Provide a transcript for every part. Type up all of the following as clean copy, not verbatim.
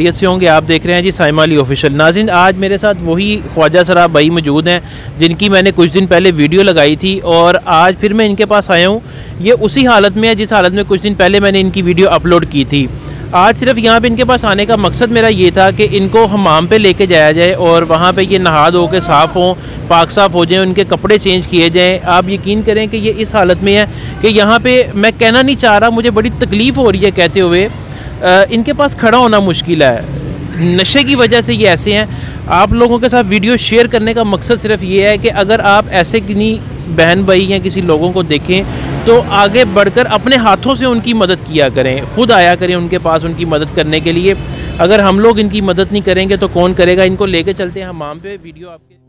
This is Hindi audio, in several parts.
खैरियत से होंगे। आप देख रहे हैं जी साइमा अली ऑफिशियल। नाज़रीन, आज मेरे साथ वही ख्वाजा सराब भाई मौजूद हैं जिनकी मैंने कुछ दिन पहले वीडियो लगाई थी और आज फिर मैं इनके पास आया हूँ। ये उसी हालत में है जिस हालत में कुछ दिन पहले मैंने इनकी वीडियो अपलोड की थी। आज सिर्फ यहाँ पे इनके पास आने का मकसद मेरा ये था कि इनको हमाम पे लेके जाया जाए और वहाँ पे ये नहा धो के साफ़ हों, पाक साफ़ हो जाएं, उनके कपड़े चेंज किए जाएं। आप यकीन करें कि ये इस हालत में है कि यहाँ पे मैं कहना नहीं चाह रहा, मुझे बड़ी तकलीफ़ हो रही है कहते हुए। इनके पास खड़ा होना मुश्किल है, नशे की वजह से ये ऐसे हैं। आप लोगों के साथ वीडियो शेयर करने का मकसद सिर्फ ये है कि अगर आप ऐसे किसी बहन भाई या किसी लोगों को देखें तो आगे बढ़कर अपने हाथों से उनकी मदद किया करें, खुद आया करें उनके पास उनकी मदद करने के लिए। अगर हम लोग इनकी मदद नहीं करेंगे तो कौन करेगा। इनको लेके चलते हैं हमाम पे। वीडियो आपके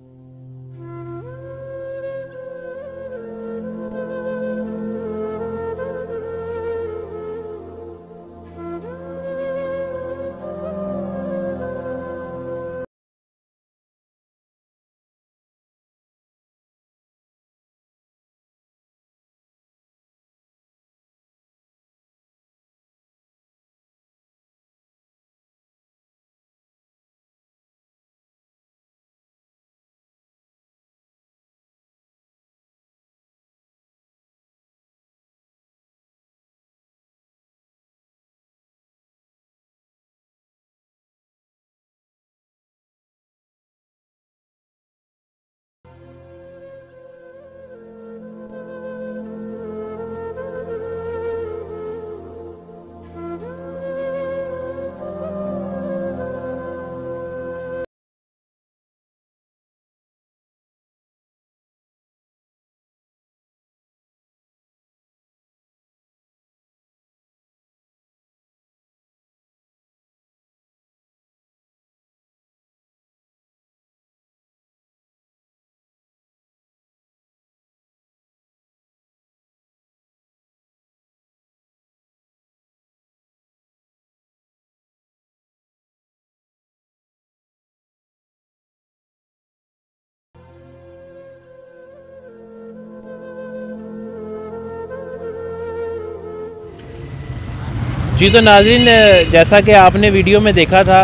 जी। तो नाज़रीन, जैसा कि आपने वीडियो में देखा था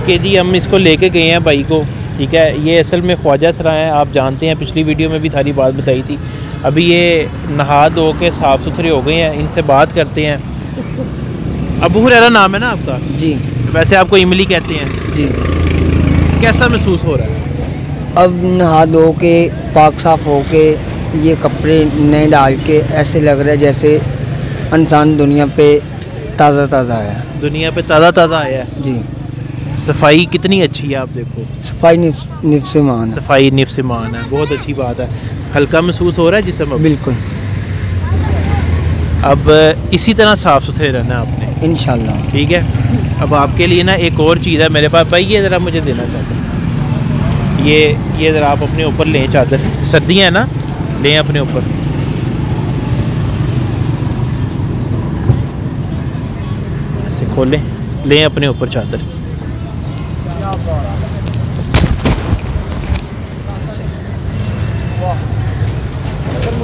कि जी हम इसको लेके गए हैं भाई को, ठीक है। ये असल में ख्वाजा सरा हैं, आप जानते हैं, पिछली वीडियो में भी सारी बात बताई थी। अभी ये नहा धो के साफ़ सुथरे हो गए हैं, इनसे बात करते हैं। अबू हुरैरा नाम है ना आपका? जी। वैसे आपको इमली कहते हैं जी। कैसा महसूस हो रहा है? अब नहा धो के पाक साफ़ हो के ये कपड़े नए डाल के ऐसे लग रहा है जैसे इंसान दुनिया पे ताज़ा आया, दुनिया पे ताज़ा आया है जी। सफाई कितनी अच्छी है, आप देखो। सफाई निफ्स-ए-मान है। सफाई निफ्स-ए-मान है, बहुत अच्छी बात है। हल्का महसूस हो रहा है जिसम? बिल्कुल। अब इसी तरह साफ़ सुथरे रहना है आपने, इंशाल्लाह, ठीक है। अब आपके लिए ना एक और चीज़ है मेरे पास भाई, ये ज़रा मुझे देना चाहता। ये ज़रा आप अपने ऊपर लें चादर, सर्दियाँ हैं ना, लें अपने ऊपर। ऐसे खोलें, लें अपने ऊपर चादर।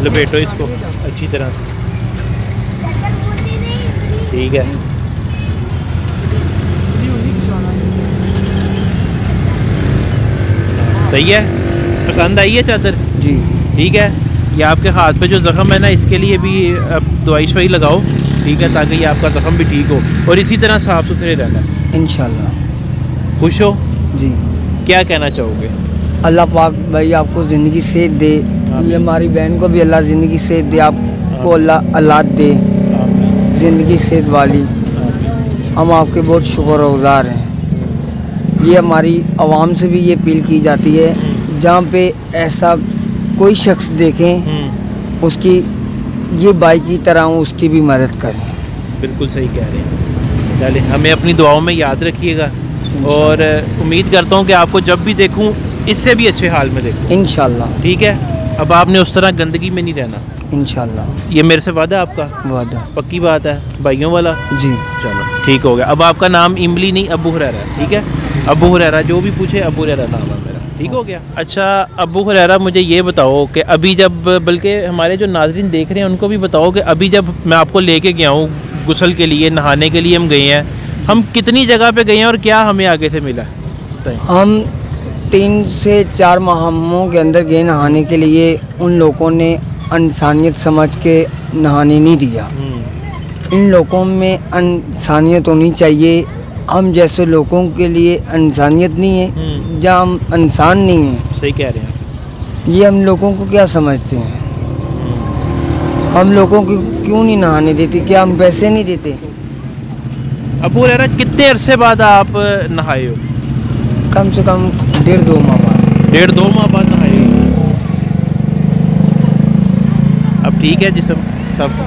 लपेटो इसको अच्छी तरह से, ठीक है। सही है, पसंद आई है चादर जी? ठीक है। ये आपके हाथ पे जो ज़ख़म है ना, इसके लिए भी अब दवाई शवाई लगाओ, ठीक है, ताकि ये आपका ज़ख़म भी ठीक हो और इसी तरह साफ़ सुथरे रहना इंशाल्लाह। खुश हो जी। क्या कहना चाहोगे? अल्लाह पाक भाई आपको ज़िंदगी सेहत दे, ये हमारी बहन को भी अल्लाह ज़िंदगी सेहत दे, आपको अल्लाह औलाद दे ज़िंदगी सेहत वाली। हम आपके बहुत शुक्रगुज़ार हैं। ये हमारी आवाम से भी ये अपील की जाती है, जहाँ पे ऐसा कोई शख्स देखें उसकी ये भाई की तरह उसकी भी मदद करें। बिल्कुल सही कह रहे हैं। चलिए, हमें अपनी दुआओं में याद रखिएगा और उम्मीद करता हूँ कि आपको जब भी देखूँ इससे भी अच्छे हाल में देखूँ इंशाल्लाह, ठीक है। अब आपने उस तरह गंदगी में नहीं रहना इंशाल्लाह। ये मेरे से वादा है आपका? वादा। पक्की बात है भाइयों वाला जी? चलो ठीक हो गया। अब आपका नाम इमली नहीं अबू हुरैरा है, ठीक है। अबू हुरैरा, जो भी पूछे अबू हुरैरा नाम है मेरा, ठीक हो गया। अच्छा अबू हुरैरा, मुझे ये बताओ कि अभी जब, बल्कि हमारे जो नाज़रीन देख रहे हैं उनको भी बताओ कि अभी जब मैं आपको लेके गया हूँ गुस्ल के लिए, नहाने के लिए हम गए हैं, हम कितनी जगह पे गए हैं और क्या हमें आगे से मिला? हम 3 से 4 मुहम्मों के अंदर गए नहाने के लिए। उन लोगों ने इंसानियत समझ के नहाने नहीं दिया। इन लोगों में इंसानियत होनी चाहिए। हम जैसे लोगों के लिए इंसानियत नहीं है, जहाँ हम इंसान नहीं हैं। सही कह रहे हैं। ये हम लोगों को क्या समझते हैं? हम लोगों को क्यों नहीं नहाने देते? क्या हम पैसे नहीं देते? अबू हुरैरा, कितने अरसे बाद आप नहाए हो? कम से कम 1.5-2 माह बाद। 1.5-2 माह बाद नहाए हो। अब ठीक है, जिस्म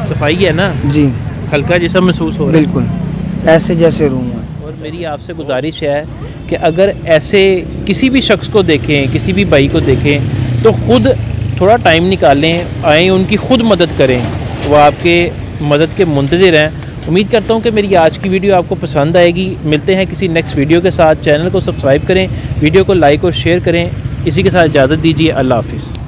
सफाई है ना? जी, हल्का जिस्म महसूस हो रहा है? बिल्कुल ऐसे जैसे रूम है। और मेरी आपसे गुजारिश है कि अगर ऐसे किसी भी शख्स को देखें, किसी भी भाई को देखें, तो ख़ुद थोड़ा टाइम निकालें, आएँ, उनकी ख़ुद मदद करें, वो आपके मदद के मुंतज़िर हैं। उम्मीद करता हूँ कि मेरी आज की वीडियो आपको पसंद आएगी। मिलते हैं किसी नेक्स्ट वीडियो के साथ। चैनल को सब्सक्राइब करें, वीडियो को लाइक और शेयर करें। इसी के साथ इजाज़त दीजिए। अल्लाह हाफ़िज़।